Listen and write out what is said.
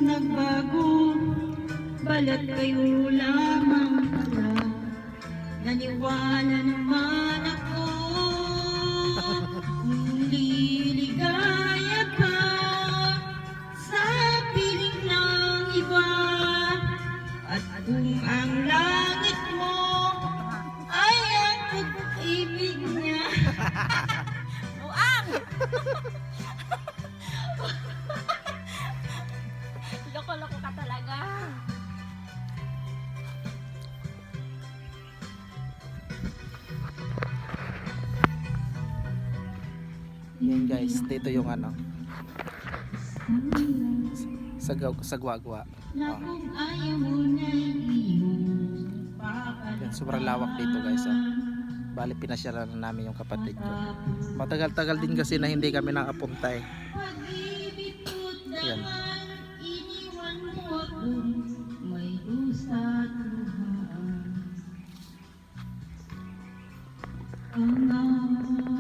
nagbago, balat kayo lamang pala. Naniwala naman ako, liligaya ka sa piling ng iba. At kung ang langit mo ay ang pag-ibig niya. Buang! Loko-loko ka talaga. Yan guys, dito yung ano, sagwagwa. Na kung ayaw mo na iyong Yan, sobrang lawak dito guys. Bali pinasyalan na namin yung kapatid ko. Matagal-tagal din kasi na hindi kami nakapunta eh. pag-ibig ko't Yan. daman, iniwan mo ako, may dusa't luhaan. Ang